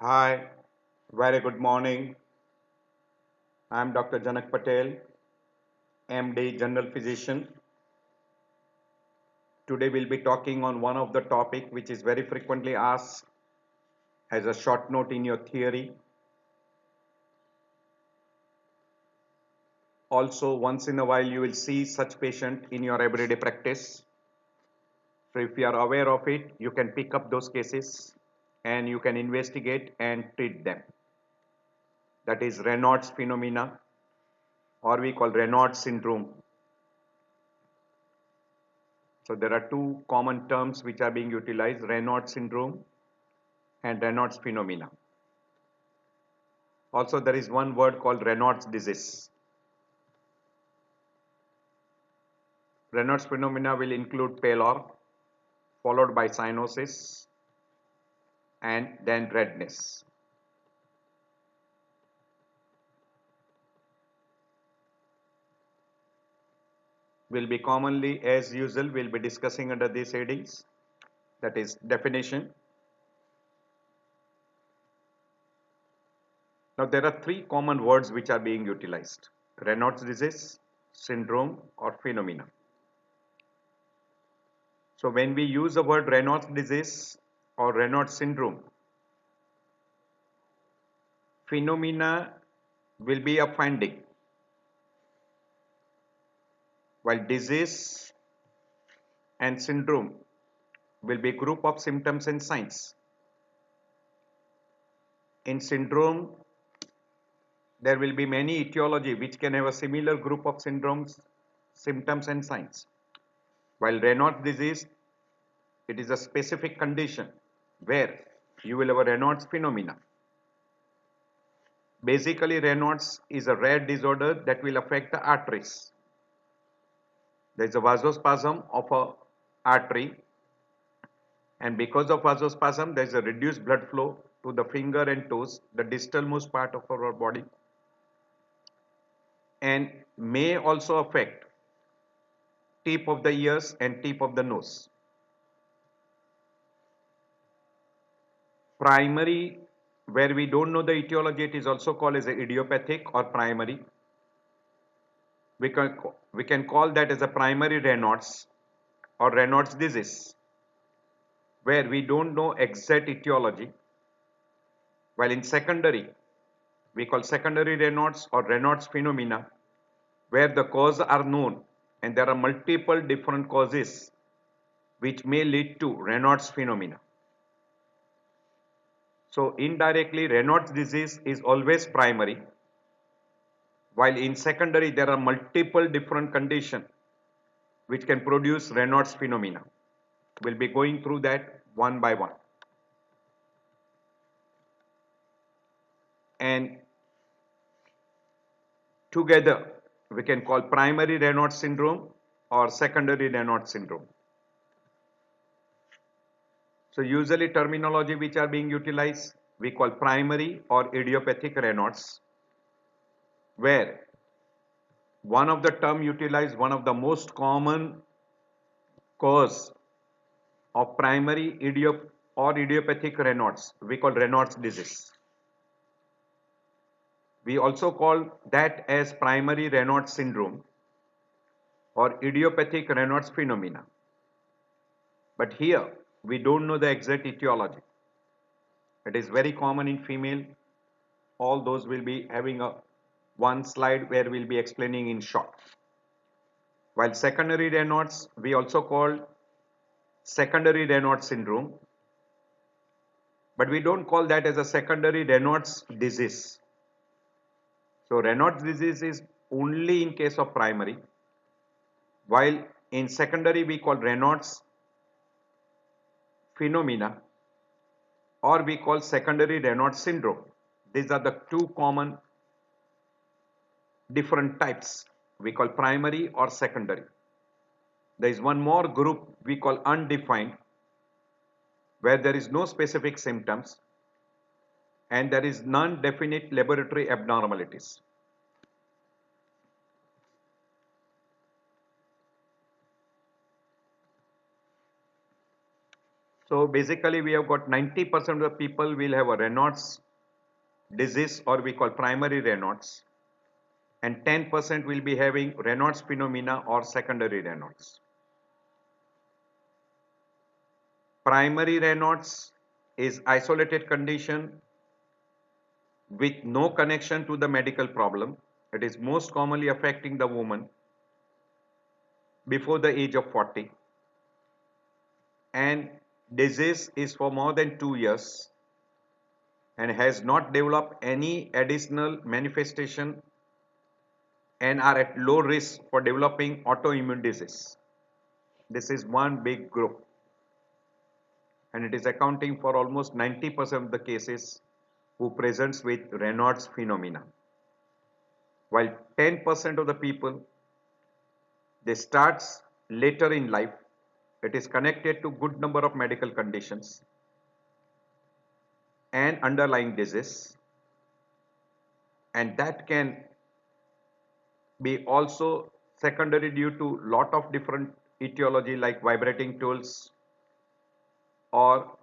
Hi, very good morning. I'm Dr. Janak Patel, MD, General Physician. Today we'll be talking on one of the topic which is very frequently asked as a short note in your theory. Also, once in a while you will see such patient in your everyday practice. So if you are aware of it, you can pick up those cases and you can investigate and treat them. That is Raynaud's phenomena, or we call Raynaud's syndrome. So there are two common terms which are being utilized, Raynaud's syndrome and Raynaud's phenomena. Also, there is one word called Raynaud's disease. Raynaud's phenomena will include pallor, followed by cyanosis, and then redness. Will be commonly, as usual, we'll be discussing under these headings. That is definition. Now, there are three common words which are being utilized: Raynaud's disease, syndrome, or phenomena. So, when we use the word Raynaud's disease or Raynaud's syndrome, phenomena will be a finding, while disease and syndrome will be a group of symptoms and signs. In syndrome, there will be many etiology which can have a similar group of syndromes, symptoms and signs. While Raynaud's disease, it is a specific condition where you will have a Raynaud's phenomena. Basically, Raynaud's is a rare disorder that will affect the arteries. There is a vasospasm of a artery, and because of vasospasm, there is a reduced blood flow to the finger and toes, the distal most part of our body, and may also affect tip of the ears and tip of the nose. Primary, where we don't know the etiology, it is also called as a idiopathic or primary. We can call that as a primary Raynaud's or Raynaud's disease, where we don't know exact etiology. While in secondary, we call secondary Raynaud's or Raynaud's phenomena, where the cause are known and there are multiple different causes which may lead to Raynaud's phenomena. So indirectly, Raynaud's disease is always primary, while in secondary there are multiple different conditions which can produce Raynaud's phenomena. We'll be going through that one by one. And together we can call primary Raynaud's syndrome or secondary Raynaud's syndrome. So usually terminology which are being utilized, we call primary or idiopathic Raynaud's, where one of the term utilized, one of the most common cause of primary idiopathic Raynaud's, we call Raynaud's disease. We also call that as primary Raynaud's syndrome or idiopathic Raynaud's phenomena. But here we don't know the exact etiology. It is very common in female. All those will be having a one slide where we'll be explaining in short. While secondary Raynaud's, we also call secondary Raynaud's syndrome, but we don't call that as a secondary Raynaud's disease. So Raynaud's disease is only in case of primary, while in secondary we call Raynaud's phenomena or we call secondary Raynaud's syndrome. These are the two common different types. We call primary or secondary. There is one more group we call undefined, where there is no specific symptoms and there is non-definite laboratory abnormalities. So basically we have got 90% of the people will have a Raynaud's disease, or we call primary Raynaud's, and 10% will be having Raynaud's phenomena or secondary Raynaud's. Primary Raynaud's is isolated condition with no connection to the medical problem. It is most commonly affecting the woman before the age of 40, and disease is for more than 2 years and has not developed any additional manifestation and are at low risk for developing autoimmune disease. This is one big group, and it is accounting for almost 90% of the cases who presents with Raynaud's phenomena. While 10% of the people, they starts later in life. It is connected to good number of medical conditions and underlying disease, and that can be also secondary due to lot of different etiology like vibrating tools or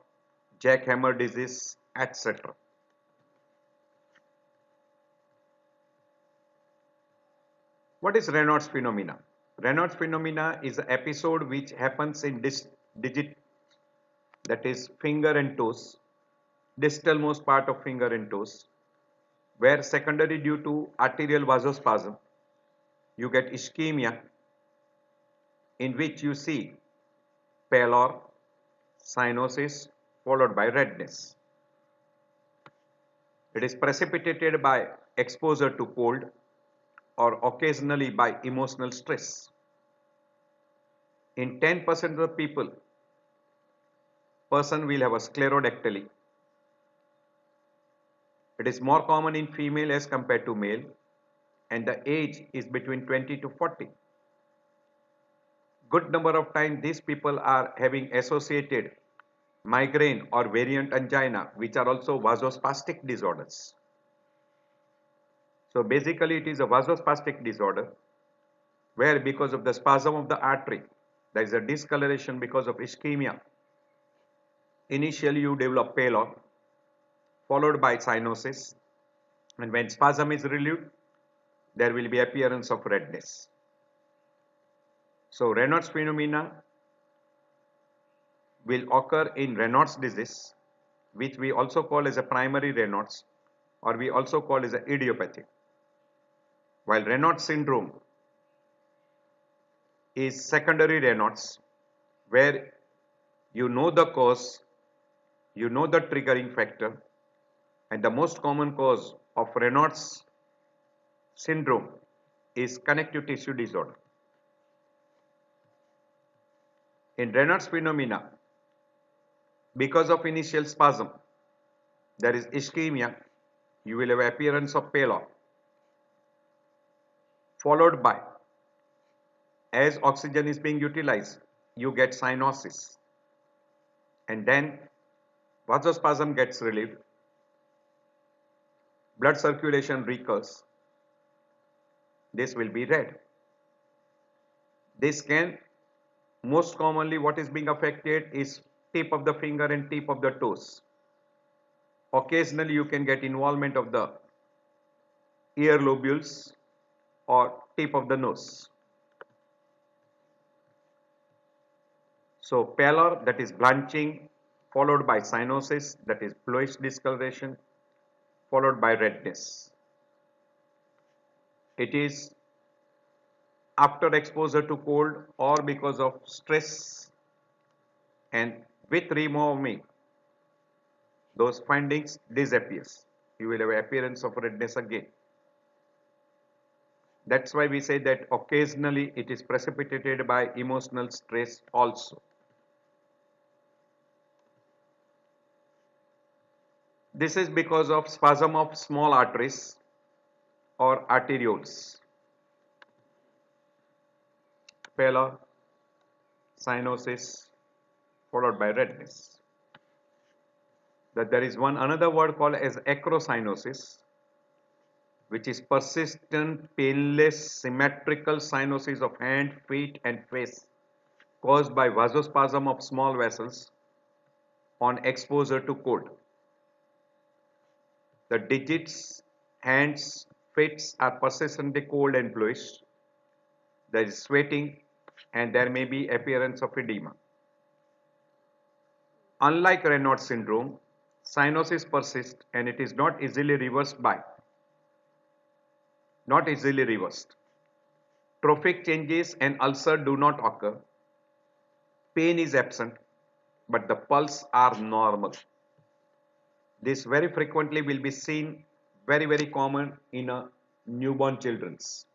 jackhammer disease, etc. What is Raynaud's phenomena? Raynaud's phenomena is an episode which happens in digit, that is finger and toes, distal most part of finger and toes, where secondary due to arterial vasospasm, you get ischemia, in which you see pallor, cyanosis followed by redness. It is precipitated by exposure to cold or occasionally by emotional stress. In 10% of the people, person will have a sclerodactyly. It is more common in female as compared to male, and the age is between 20 to 40. Good number of times these people are having associated migraine or variant angina, which are also vasospastic disorders. So basically it is a vasospastic disorder where because of the spasm of the artery, there is a discoloration because of ischemia. Initially you develop pallor followed by cyanosis, and when spasm is relieved, there will be appearance of redness. So Raynaud's phenomena will occur in Raynaud's disease, which we also call as a primary Raynaud's, or we also call as a idiopathic. While Raynaud's syndrome is secondary Raynaud's, where you know the cause, you know the triggering factor, and the most common cause of Raynaud's syndrome is connective tissue disorder. In Raynaud's phenomena, because of initial spasm, there is ischemia, you will have appearance of pallor, followed by, as oxygen is being utilized, you get cyanosis, and then vasospasm gets relieved, blood circulation recurs, this will be red. This can, most commonly what is being affected is tip of the finger and tip of the toes. Occasionally you can get involvement of the ear lobules or tip of the nose. So pallor, that is blanching, followed by cyanosis, that is bluish discoloration, followed by redness. It is after exposure to cold or because of stress, and with removing those findings disappears. You will have appearance of redness again. That's why we say that occasionally it is precipitated by emotional stress also. This is because of spasm of small arteries or arterioles. Pallor, cyanosis, followed by redness. That there is one another word called as acrocyanosis, which is persistent, painless, symmetrical cyanosis of hand, feet and face caused by vasospasm of small vessels on exposure to cold. The digits, hands, feet are persistently cold and bluish. There is sweating and there may be appearance of edema. Unlike Raynaud's syndrome, cyanosis persists and it is not easily reversed. Trophic changes and ulcer do not occur. Pain is absent, but the pulse are normal. This very frequently will be seen very common in a newborn children's.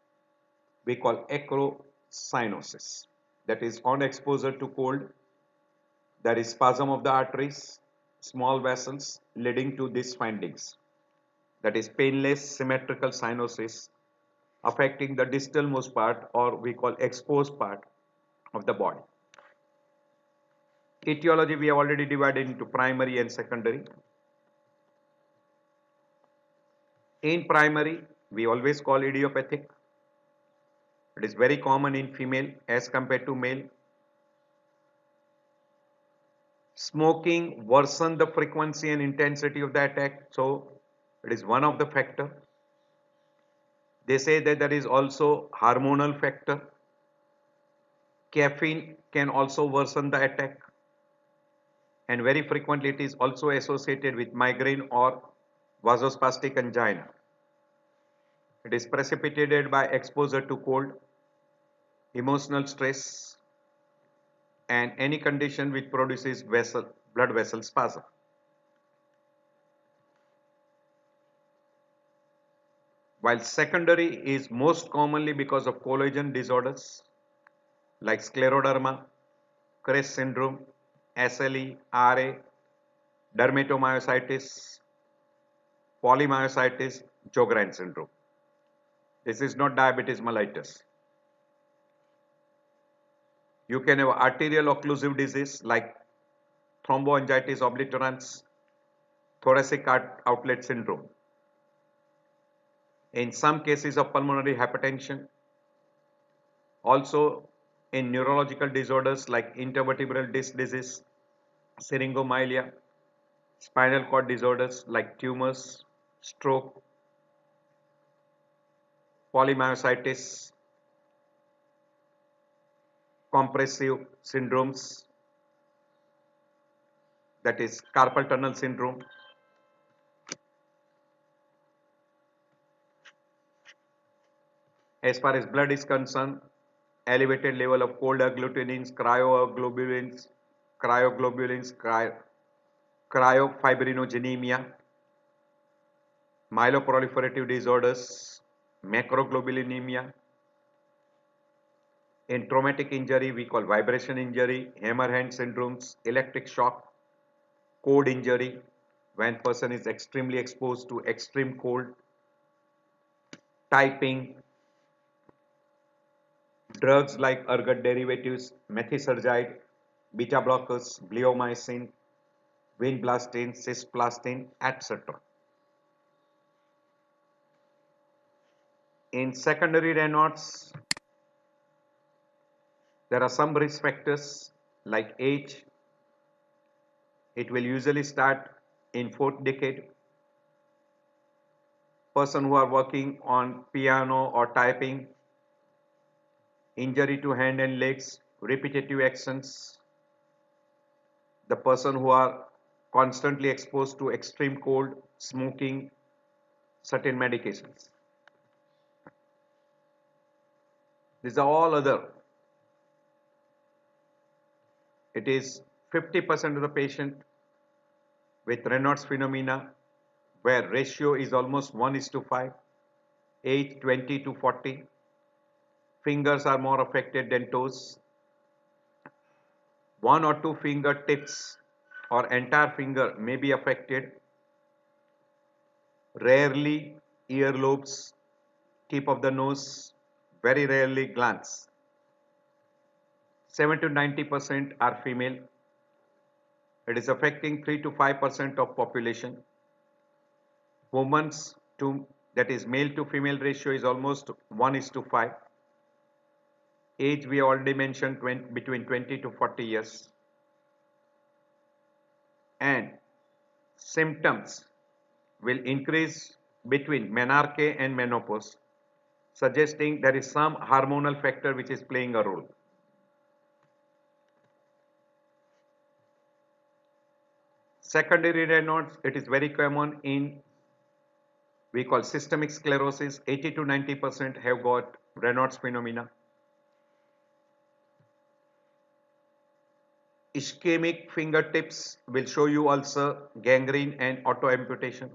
We call acrocyanosis. That is on exposure to cold. There is spasm of the arteries, small vessels leading to these findings. That is painless symmetrical cyanosis affecting the distalmost part or we call exposed part of the body. Etiology we have already divided into primary and secondary. In primary, we always call idiopathic. It is very common in female as compared to male. Smoking worsen the frequency and intensity of the attack, so it is one of the factor. They say that there is also hormonal factor. Caffeine can also worsen the attack, and very frequently it is also associated with migraine or vasospastic angina. It is precipitated by exposure to cold, emotional stress, and any condition which produces blood vessel spasm. While secondary is most commonly because of collagen disorders like scleroderma, CREST syndrome, SLE, RA, dermatomyositis, polymyositis, Sjogren syndrome. This is not diabetes mellitus. You can have arterial occlusive disease like thromboangiitis obliterans, thoracic outlet syndrome. In some cases of pulmonary hypertension, also in neurological disorders like intervertebral disc disease, syringomyelia, spinal cord disorders like tumors, stroke, polymyositis, compressive syndromes, that is carpal tunnel syndrome. As far as blood is concerned, elevated level of cold agglutinins, cryoglobulins, cryofibrinogenemia, myeloproliferative disorders, macroglobulinemia. In traumatic injury, we call vibration injury, hammer hand syndromes, electric shock, cold injury, when person is extremely exposed to extreme cold, typing, drugs like ergot derivatives, methotrexate, beta blockers, bleomycin, vinblastine, cisplatin, etc. In secondary Raynaud's, there are some risk factors like age. It will usually start in fourth decade. Person who are working on piano or typing, injury to hand and legs, repetitive actions, the person who are constantly exposed to extreme cold, smoking, certain medications. These are all other. It is 50% of the patient with Raynaud's phenomena where ratio is almost 1:5, age 20 to 40. Fingers are more affected than toes. One or two fingertips or entire finger may be affected. Rarely earlobes, tip of the nose, very rarely glands. 7 to 90% are female. It is affecting 3 to 5% of population. Women's to that is male to female ratio is almost 1:5. Age we already mentioned between 20 to 40 years. and symptoms will increase between menarche and menopause, suggesting there is some hormonal factor which is playing a role. Secondary Raynaud's, it is very common in we call systemic sclerosis. 80 to 90% have got Raynaud's phenomena. Ischemic fingertips will show you ulcer, gangrene and auto amputation.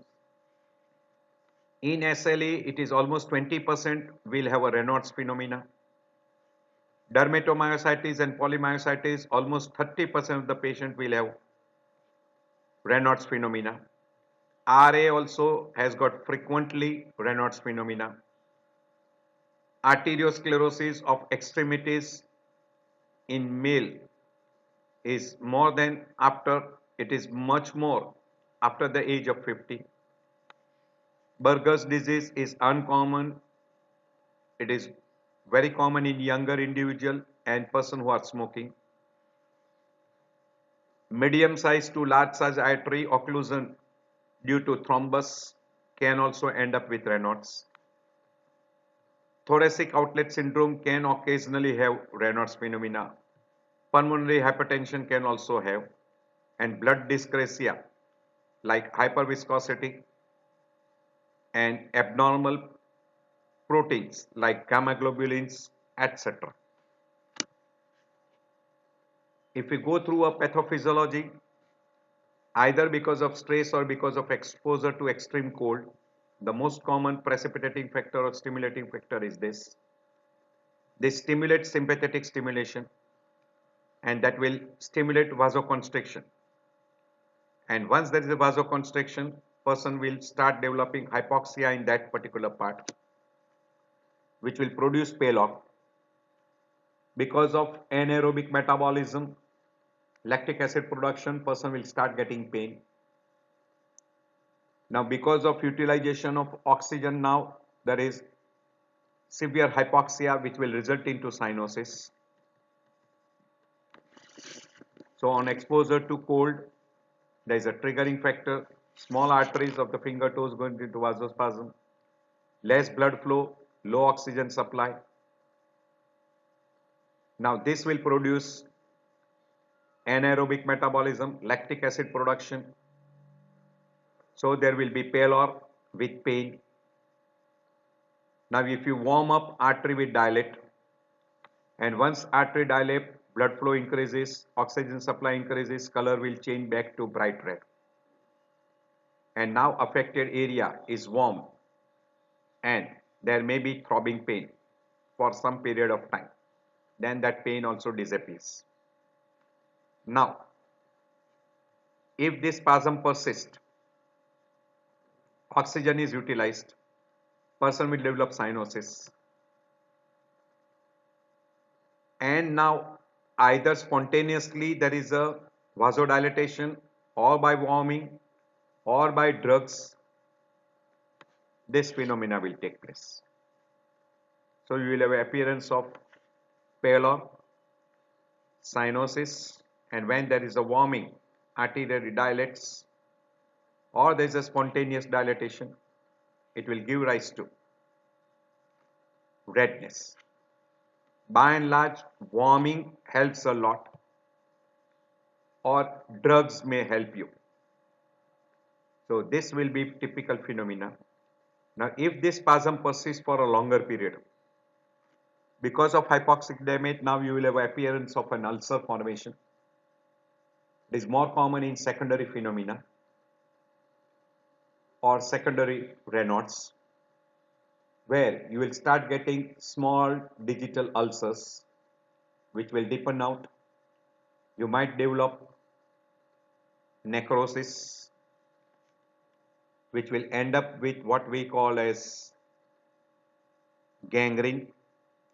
In SLE, it is almost 20% will have a Raynaud's phenomena. Dermatomyositis and polymyositis, almost 30% of the patient will have Raynaud's phenomena. RA also has got frequently Raynaud's phenomena. Arteriosclerosis of extremities in male is more than after, it is much more after the age of 50. Burger's disease is uncommon. It is very common in younger individual and person who are smoking. Medium size to large size artery occlusion due to thrombus can also end up with Raynaud's. Thoracic outlet syndrome can occasionally have Raynaud's phenomena. Pulmonary hypertension can also have, and blood dyscrasia like hyperviscosity and abnormal proteins like gamma globulins, etc. If we go through a pathophysiology, either because of stress or because of exposure to extreme cold, the most common precipitating factor or stimulating factor is this. They stimulate sympathetic stimulation, and that will stimulate vasoconstriction. And once there is a vasoconstriction, person will start developing hypoxia in that particular part, which will produce pale. Because of anaerobic metabolism, lactic acid production, person will start getting pain. Now because of utilization of oxygen, now there is severe hypoxia which will result into cyanosis. So on exposure to cold, there is a triggering factor, small arteries of the finger toes going into vasospasm, less blood flow, low oxygen supply. Now this will produce anaerobic metabolism, lactic acid production. So there will be pallor with pain. Now if you warm up, artery will dilate, and once artery dilate, blood flow increases, oxygen supply increases, color will change back to bright red. And now affected area is warm and there may be throbbing pain for some period of time. Then that pain also disappears. Now, if this spasm persists, oxygen is utilized, person will develop cyanosis. And now either spontaneously there is a vasodilatation, or by warming, or by drugs, this phenomena will take place. So you will have appearance of pallor, cyanosis, and when there is a warming, artery dilates, or there is a spontaneous dilatation, it will give rise to redness. By and large, warming helps a lot, or drugs may help you. So this will be typical phenomena. Now if this spasm persists for a longer period, because of hypoxic damage, now you will have appearance of an ulcer formation. It is more common in secondary phenomena or secondary Raynaud's, where you will start getting small digital ulcers which will deepen out. You might develop necrosis, which will end up with what we call as gangrene,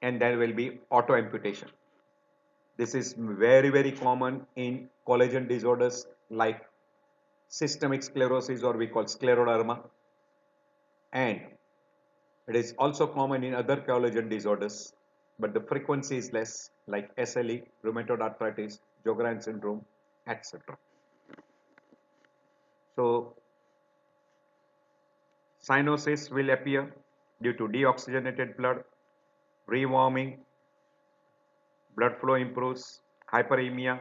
and there will be auto amputation. This is very common in collagen disorders like systemic sclerosis, or we call scleroderma, and it is also common in other collagen disorders, but the frequency is less, like SLE, rheumatoid arthritis, Sjogren's syndrome, etc. So cyanosis will appear due to deoxygenated blood, rewarming, blood flow improves, hyperemia,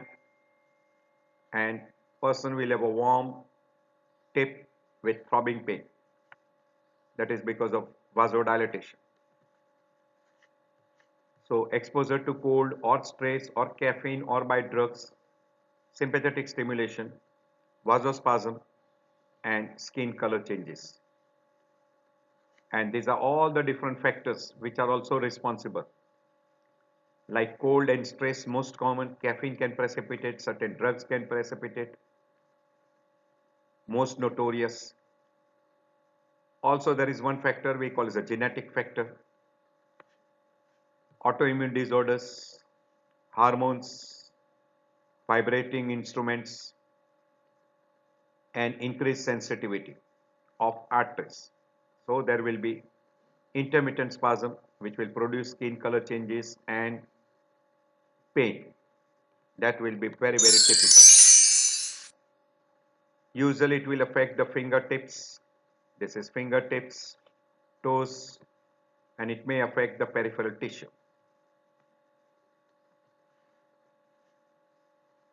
and person will have a warm tip with throbbing pain. That is because of vasodilatation. So exposure to cold or stress or caffeine or by drugs, sympathetic stimulation, vasospasm, and skin color changes. And these are all the different factors which are also responsible. Like cold and stress, most common, caffeine can precipitate, certain drugs can precipitate, most notorious. Also, there is one factor we call as a genetic factor, autoimmune disorders, hormones, vibrating instruments, and increased sensitivity of arteries. So there will be intermittent spasm which will produce skin color changes and pain. That will be very, very typical. Usually it will affect the fingertips. This is fingertips, toes, and it may affect the peripheral tissue.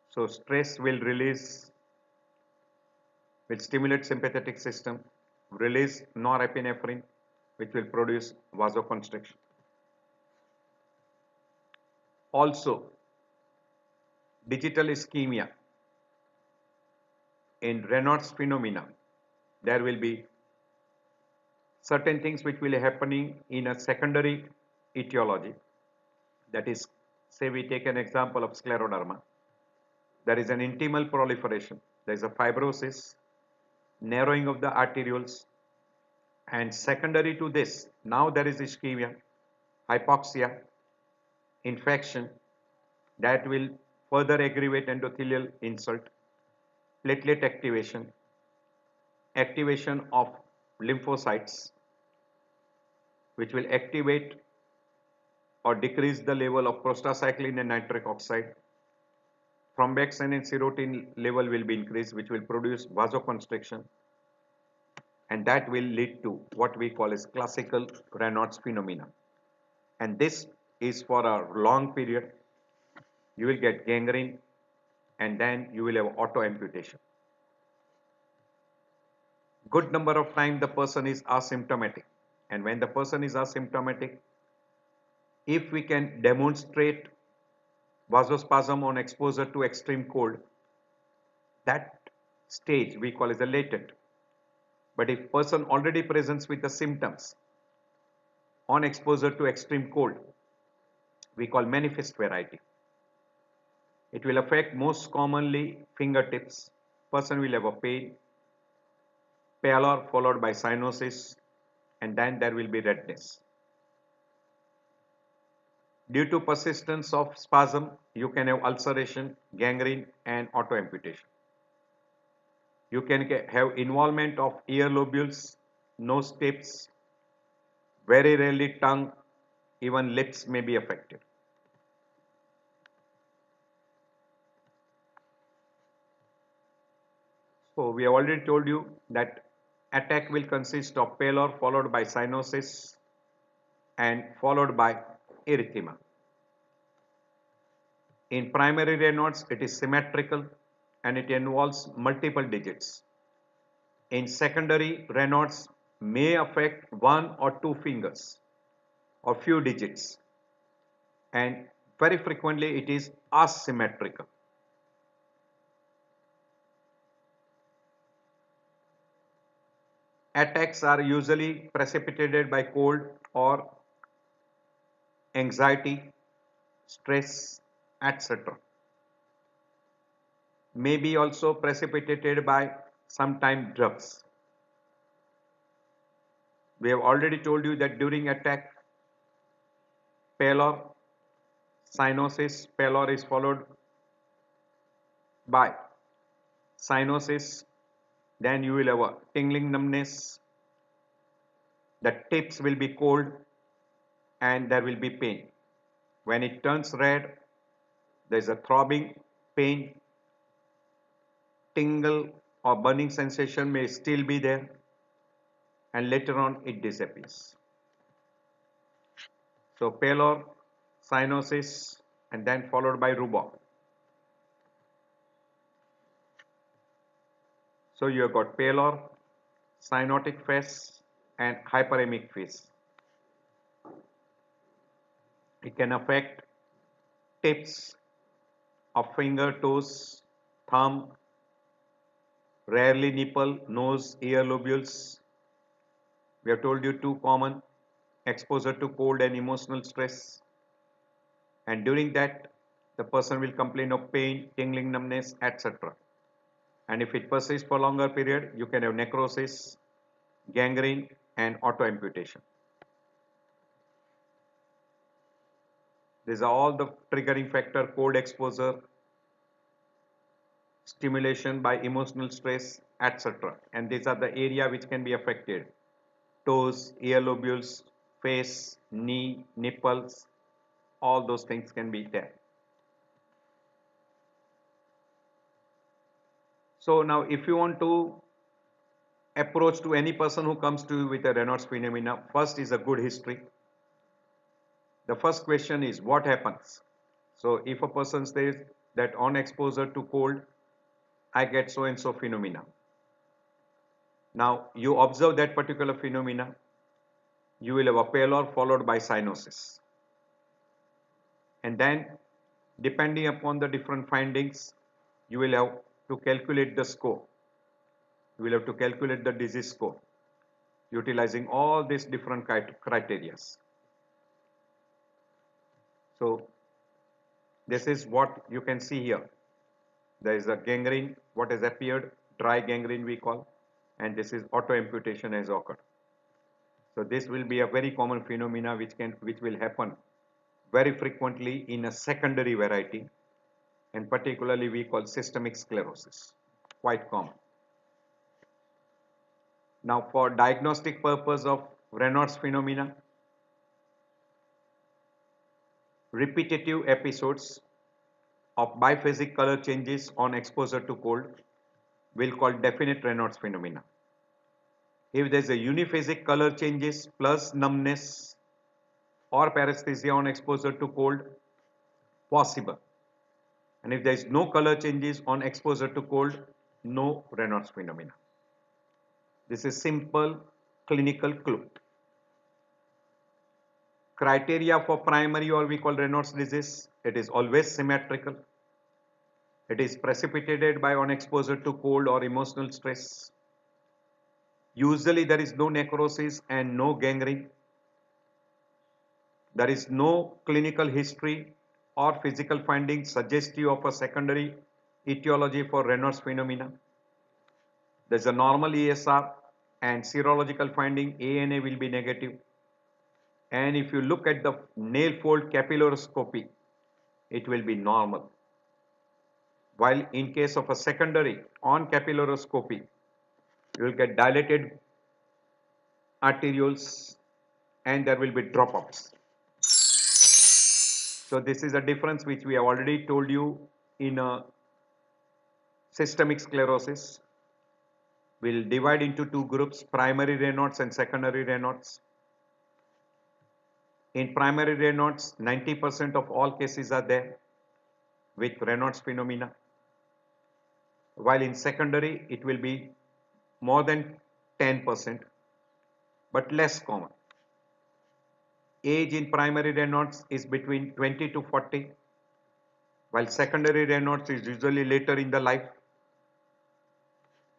So stress will stimulate sympathetic system, release norepinephrine, which will produce vasoconstriction. Also, digital ischemia. In Raynaud's phenomena, there will be certain things which will be happening in a secondary etiology. That is, say we take an example of scleroderma. There is an intimal proliferation. There is a fibrosis, narrowing of the arterioles, and secondary to this, now there is ischemia, hypoxia, infection that will further aggravate endothelial insult, platelet activation of lymphocytes, which will activate or decrease the level of prostacyclin and nitric oxide. Thromboxane and serotonin level will be increased, which will produce vasoconstriction, and that will lead to what we call as classical Raynaud's phenomena. And this is for a long period. You will get gangrene, and then you will have auto amputation. Good number of times the person is asymptomatic, and when the person is asymptomatic, if we can demonstrate vasospasm on exposure to extreme cold, that stage we call as a latent. But if person already presents with the symptoms on exposure to extreme cold, we call manifest variety. It will affect most commonly fingertips. Person will have a pain, pallor followed by cyanosis, and then there will be redness. Due to persistence of spasm, you can have ulceration, gangrene, and auto amputation. You can have involvement of ear lobules, nose tips, very rarely tongue, even lips may be affected. So we have already told you that attack will consist of pallor followed by cyanosis and followed by erythema. In primary Raynaud's, it is symmetrical and it involves multiple digits. In secondary, Raynaud's may affect one or two fingers or few digits, and very frequently it is asymmetrical. Attacks are usually precipitated by cold or anxiety, stress, etc. May be also precipitated by sometimes drugs. We have already told you that during attack, pallor, cyanosis, pallor is followed by cyanosis, then you will have a tingling numbness, the tips will be cold, and there will be pain. When it turns red, there is a throbbing, pain, tingle, or burning sensation may still be there, and later on it disappears. So pallor, cyanosis, and then followed by rubor. So you have got pallor, cyanotic phase, and hyperemic phase. It can affect tips of finger, toes, thumb, rarely nipple, nose, ear lobules. We have told you two common: exposure to cold and emotional stress. And during that, the person will complain of pain, tingling, numbness, etc. And if it persists for longer period, you can have necrosis, gangrene, and auto amputation. These are all the triggering factor: cold exposure, stimulation by emotional stress, etc. And these are the area which can be affected: toes, ear lobules, face, knee, nipples, all those things can be there. So now if you want to approach to any person who comes to you with a Raynaud's phenomena, first is a good history. The first question is what happens. So if a person says that on exposure to cold, I get so and so phenomena. Now you observe that particular phenomena, you will have a pallor followed by cyanosis. And then depending upon the different findings, you will have to calculate the score. You will have to calculate the disease score utilizing all these different criteria. So this is what you can see here. There is a gangrene, what has appeared, dry gangrene we call, and this is auto amputation has occurred. So this will be a very common phenomena which will happen very frequently in a secondary variety, and particularly we call systemic sclerosis, quite common. Now for diagnostic purpose of Raynaud's phenomena, repetitive episodes of biphasic color changes on exposure to cold will call definite Raynaud's phenomena. If there is a uniphasic color changes plus numbness or paresthesia on exposure to cold, possible. And if there is no color changes on exposure to cold, no Raynaud's phenomena. This is simple clinical clue. Criteria for primary or we call Raynaud's disease, it is always symmetrical. It is precipitated by on exposure to cold or emotional stress. Usually there is no necrosis and no gangrene. There is no clinical history or physical findings suggestive of a secondary etiology for Raynaud's phenomena. There is a normal ESR and serological finding ANA will be negative. And if you look at the nail fold capillaroscopy, it will be normal. While in case of a secondary on capillaroscopy, you will get dilated arterioles and there will be dropouts. So this is a difference which we have already told you in a systemic sclerosis. We'll divide into two groups, primary Raynaud's and secondary Raynaud's. In primary Raynaud's, 90% of all cases are there with Raynaud's phenomena. While in secondary, it will be more than 10%, but less common. Age in primary Raynaud's is between 20 to 40, while secondary Raynaud's is usually later in the life.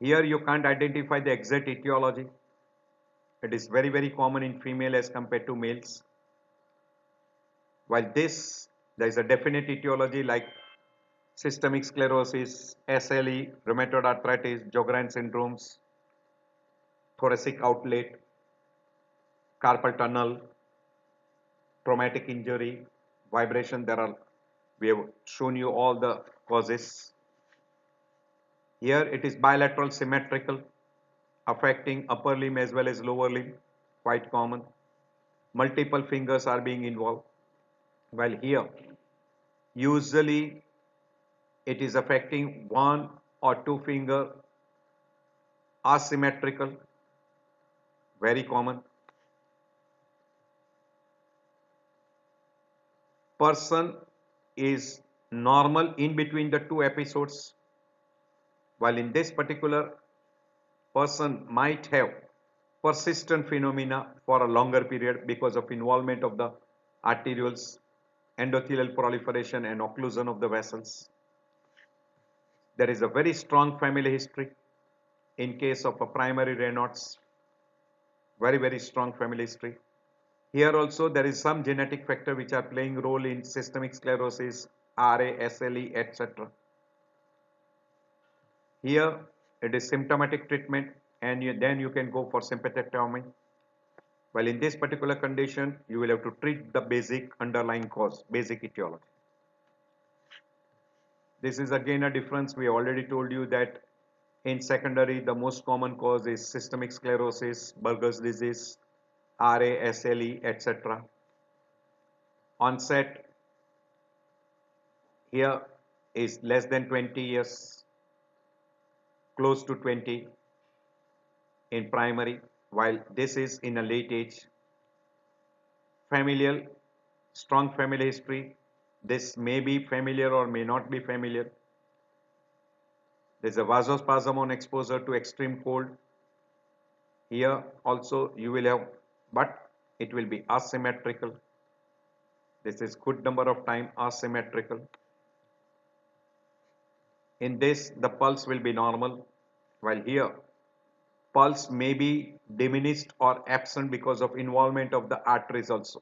Here you can't identify the exact etiology. It is very, very common in female as compared to males. While this, there is a definite etiology like systemic sclerosis, SLE, rheumatoid arthritis, Sjogren syndromes, thoracic outlet, carpal tunnel, traumatic injury, vibration. We have shown you all the causes. Here it is bilateral symmetrical, affecting upper limb as well as lower limb, quite common. Multiple fingers are being involved. While here, usually it is affecting one or two finger asymmetrical, very common. Person is normal in between the two episodes, while in this particular person might have persistent phenomena for a longer period because of involvement of the arterioles, endothelial proliferation and occlusion of the vessels. There is a very strong family history in case of a primary Raynaud's, very strong family history. Here also there is some genetic factor which are playing role in systemic sclerosis, RA, SLE, etc. Here it is symptomatic treatment and then you can go for sympathectomy. Well, in this particular condition, you will have to treat the basic underlying cause, basic etiology. This is again a difference. We already told you that in secondary, the most common cause is systemic sclerosis, Buerger's disease, RA, SLE, etc. Onset here is less than 20 years, close to 20 in primary, while this is in a late age. Familial, strong family history. This may be familiar or may not be familiar. There is a vasospasm on exposure to extreme cold. Here also you will have, but it will be asymmetrical. This is good number of time asymmetrical. In this, the pulse will be normal, while here pulse may be diminished or absent because of involvement of the arteries also.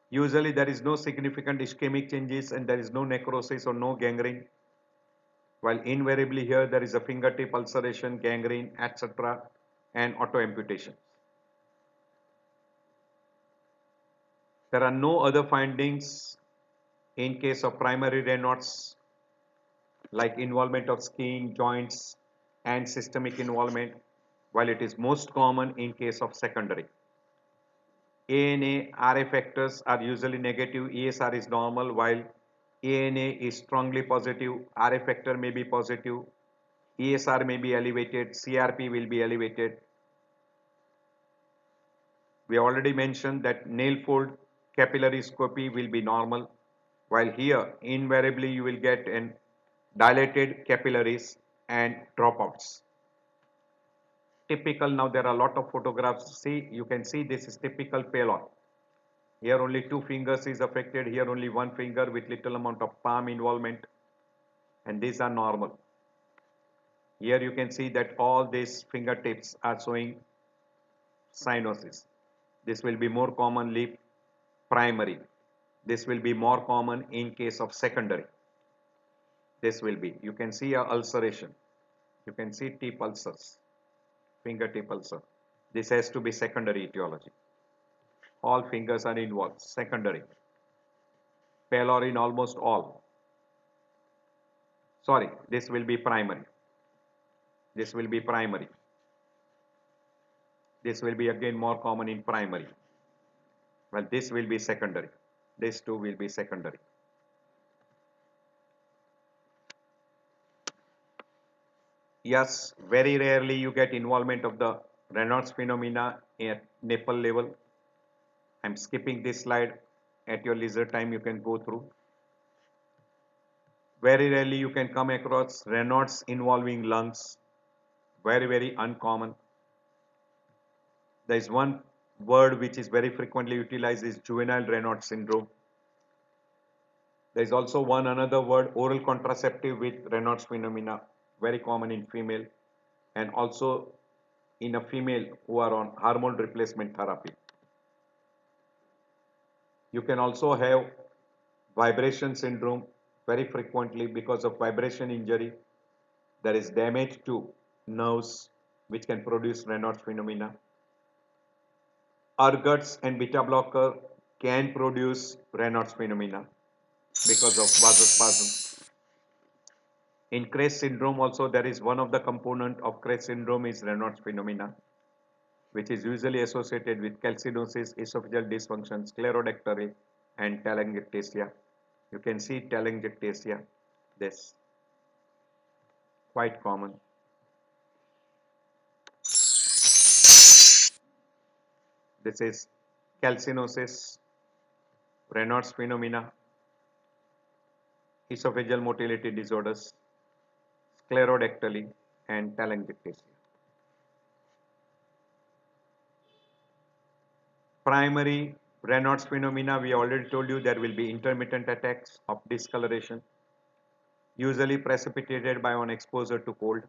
Usually there is no significant ischemic changes and there is no necrosis or no gangrene, while invariably here there is a fingertip ulceration, gangrene, etc. and auto amputation. There are no other findings in case of primary Raynaud's like involvement of skin, joints and systemic involvement, while it is most common in case of secondary. ANA, RA factors are usually negative, ESR is normal, while ANA is strongly positive, RA factor may be positive, ESR may be elevated, CRP will be elevated. We already mentioned that nail fold capillary scopy will be normal, while here invariably you will get an dilated capillaries and dropouts. Typical, now there are a lot of photographs. See, you can see this is typical pallor. Here only two fingers is affected, here only one finger with little amount of palm involvement, and these are normal. Here you can see that all these fingertips are showing cyanosis. This will be more commonly primary. This will be more common in case of secondary. This will be, you can see a ulceration. You can see tip ulcers, fingertip ulcer. This has to be secondary etiology. All fingers are involved, secondary. Pallor in almost all. Sorry, this will be primary. This will be primary. This will be again more common in primary. Well, this will be secondary. This too will be secondary. Yes, very rarely you get involvement of the Raynaud's phenomena at nipple level. I'm skipping this slide. At your leisure time you can go through. Very rarely you can come across Raynaud's involving lungs. Very uncommon. There is one word which is very frequently utilized is juvenile Raynaud syndrome. There is also one another word, oral contraceptive with Raynaud's phenomena, very common in female and also in a female who are on hormone replacement therapy. You can also have vibration syndrome very frequently because of vibration injury. There is damage to nerves which can produce Raynaud's phenomena. Ergots and beta blocker can produce Raynaud's phenomena because of vasospasm. In CREST syndrome also there is one of the component of CREST syndrome is Raynaud's phenomena, which is usually associated with calcinosis, esophageal dysfunction, sclerodactyly and telangiectasia. You can see telangiectasia, this. quite common. This is calcinosis, Raynaud's phenomena, esophageal motility disorders, sclerodactyly, and telangiectasia. Primary Raynaud's phenomena, we already told you there will be intermittent attacks of discoloration, usually precipitated by one exposure to cold.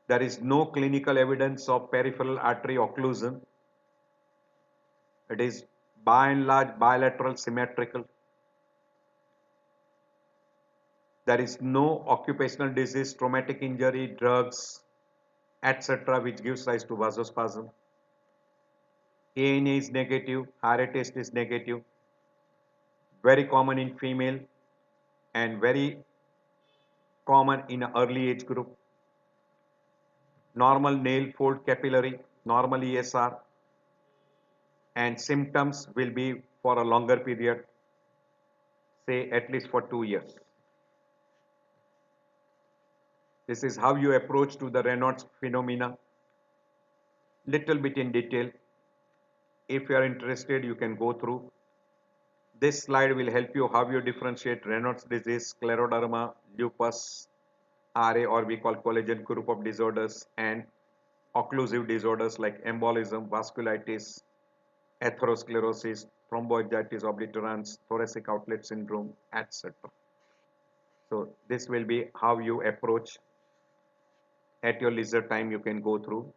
There is no clinical evidence of peripheral artery occlusion. It is by and large bilateral symmetrical. There is no occupational disease, traumatic injury, drugs, etc., which gives rise to vasospasm. ANA is negative, RA test is negative, very common in female and very common in early age group. Normal nail fold capillary, normal ESR, and symptoms will be for a longer period, say at least for 2 years. This is how you approach to the Raynaud's phenomena, little bit in detail. If you are interested, you can go through. This slide will help you how you differentiate Raynaud's disease, scleroderma, lupus, RA, or we call collagen group of disorders, and occlusive disorders like embolism, vasculitis, atherosclerosis, thromboangiitis obliterans, thoracic outlet syndrome, etc. So this will be how you approach. At your leisure time, you can go through.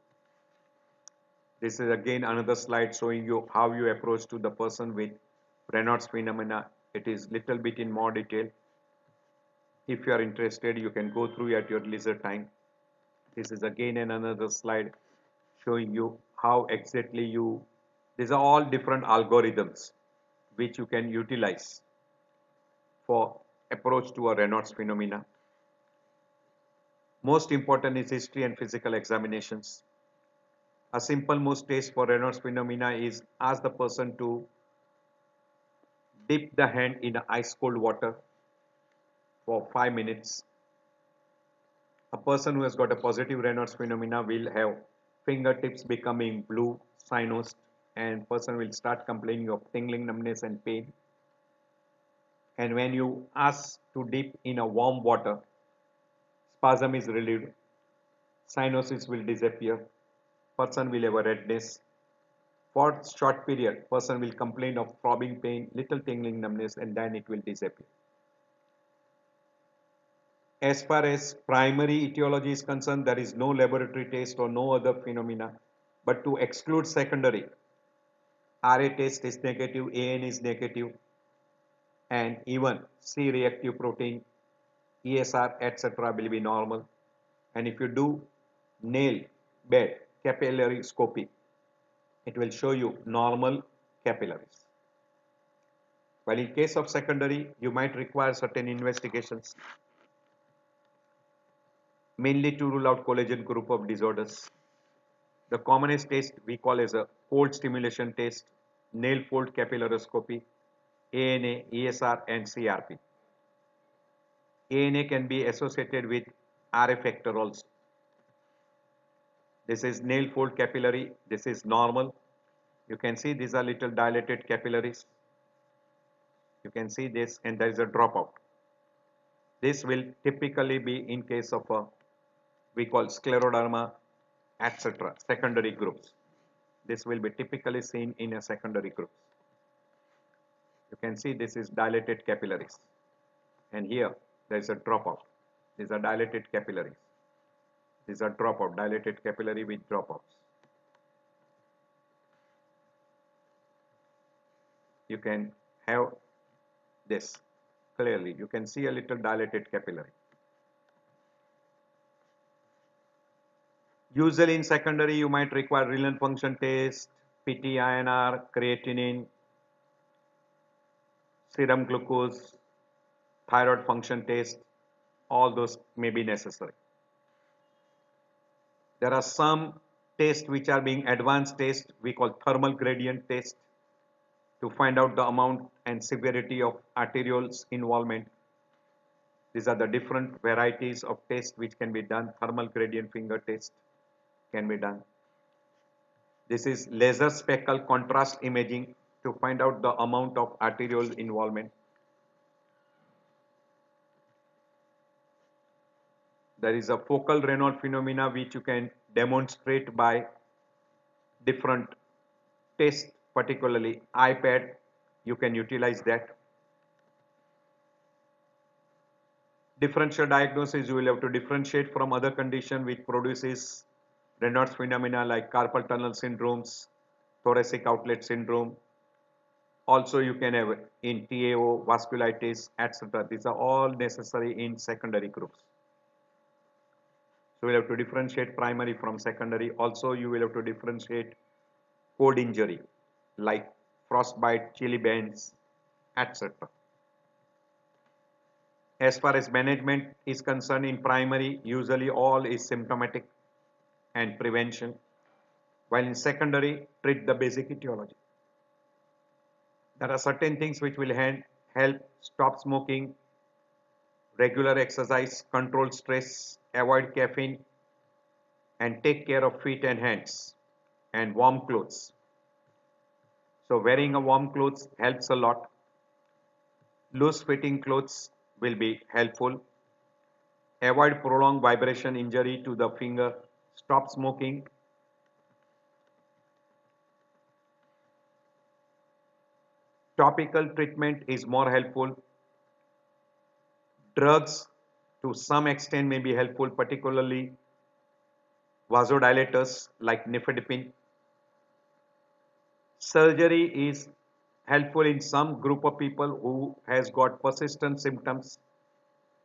This is again another slide showing you how you approach to the person with Raynaud's phenomena. It is little bit in more detail. If you are interested, you can go through at your leisure time. This is again another slide showing you how exactly these are all different algorithms which you can utilize for approach to a Raynaud's phenomena. Most important is history and physical examinations. A simple most test for Raynaud's phenomena is ask the person to dip the hand in ice cold water for 5 minutes. A person who has got a positive Raynaud's phenomena will have fingertips becoming blue, cyanosed, and person will start complaining of tingling, numbness, and pain. And when you ask to dip in a warm water, spasm is relieved, cyanosis will disappear, person will have a redness. For short period, person will complain of throbbing pain, little tingling, numbness, and then it will disappear. As far as primary etiology is concerned, there is no laboratory test or no other phenomena. But to exclude secondary, RA test is negative, AN is negative, and even C reactive protein, ESR, etc. will be normal. And if you do nail bed capillary scopy, it will show you normal capillaries. While in case of secondary, you might require certain investigations, mainly to rule out collagen group of disorders. The commonest test we call as a cold stimulation test, nail fold capillaroscopy, ANA, ESR, and CRP. ANA can be associated with RA factor also. This is nail fold capillary. This is normal. You can see these are little dilated capillaries. You can see this, and there is a dropout. This will typically be in case of a we call scleroderma, etc. secondary groups. This will be typically seen in a secondary group. You can see this is dilated capillaries, and here there is a dropout. These are dilated capillaries. These are dropout, dilated capillary with dropouts. You can have this clearly. You can see a little dilated capillary. Usually in secondary, you might require renal function test, PT-INR, creatinine, serum glucose, thyroid function test. All those may be necessary. There are some tests which are being advanced tests we call thermal gradient test to find out the amount and severity of arterioles involvement. These are the different varieties of tests which can be done. Thermal gradient finger test can be done. This is laser speckle contrast imaging to find out the amount of arterial involvement. There is a focal Raynaud phenomena which you can demonstrate by different tests, particularly iPad. You can utilize that. Differential diagnosis, you will have to differentiate from other condition which produces Raynaud's phenomena like carpal tunnel syndromes, thoracic outlet syndrome. Also you can have in TAO, vasculitis, etc. These are all necessary in secondary groups. So you will have to differentiate primary from secondary. Also you will have to differentiate cold injury like frostbite, chilly bends, etc. As far as management is concerned in primary, usually all is symptomatic and prevention, while in secondary, treat the basic etiology. There are certain things which will help: stop smoking, regular exercise, control stress, avoid caffeine, and take care of feet and hands, and warm clothes. So wearing a warm clothes helps a lot. Loose fitting clothes will be helpful. Avoid prolonged vibration injury to the finger. Stop smoking. Topical treatment is more helpful. Drugs to some extent may be helpful, particularly vasodilators like nifedipine. Surgery is helpful in some group of people who has got persistent symptoms,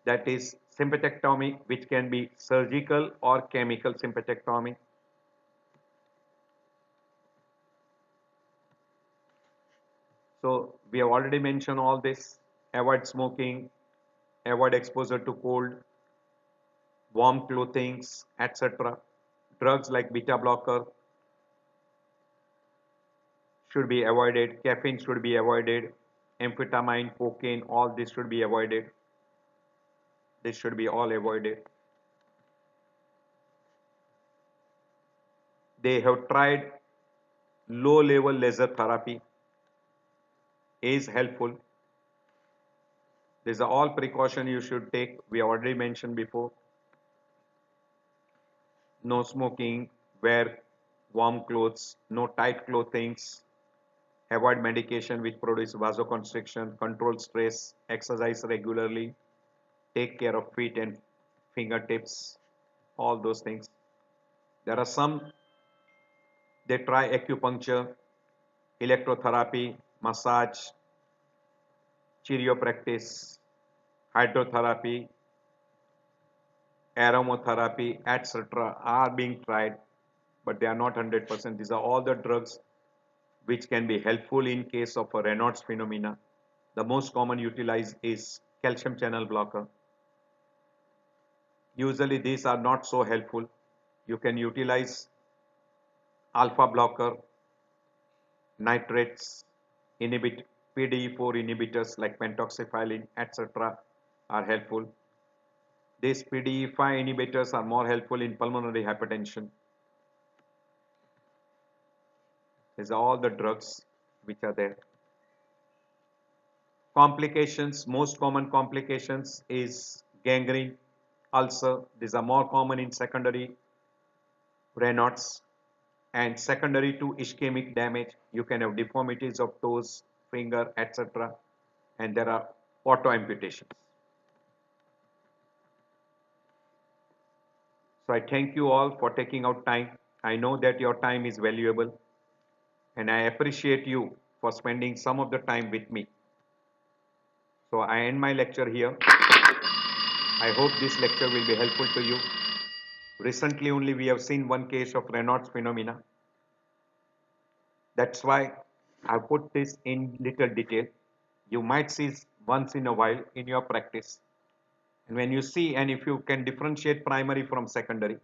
that is sympathectomy, which can be surgical or chemical sympathectomy. So we have already mentioned all this: avoid smoking, avoid exposure to cold, warm clothings, etc. Drugs like beta blocker should be avoided, caffeine should be avoided, amphetamine, cocaine, all this should be avoided. This should be all avoided. They have tried low level laser therapy, is helpful. These are all precaution you should take. We already mentioned before. No smoking, wear warm clothes, no tight clothings, avoid medication which produce vasoconstriction, control stress, exercise regularly, take care of feet and fingertips, all those things. There are some, they try acupuncture, electrotherapy, massage, chiropractic, hydrotherapy, aromatherapy, etc. are being tried, but they are not 100%. These are all the drugs which can be helpful in case of a Raynaud's phenomena. The most common utilized is calcium channel blocker. Usually these are not so helpful. You can utilize alpha blocker, nitrates, inhibit PDE4 inhibitors like pentoxifylline, etc. are helpful. These PDE5 inhibitors are more helpful in pulmonary hypertension. These are all the drugs which are there. Complications, most common complications is gangrene, ulcer. These are more common in secondary Raynaud's, and secondary to ischemic damage. You can have deformities of toes, finger, etc. And there are auto amputations. So I thank you all for taking out time. I know that your time is valuable, and I appreciate you for spending some of the time with me. So I end my lecture here. I hope this lecture will be helpful to you. Recently only we have seen one case of Raynaud's phenomena. That's why I put this in little detail. You might see once in a while in your practice. And when you see, and if you can differentiate primary from secondary,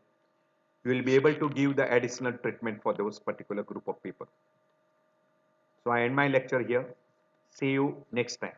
you will be able to give the additional treatment for those particular group of people. So I end my lecture here. See you next time.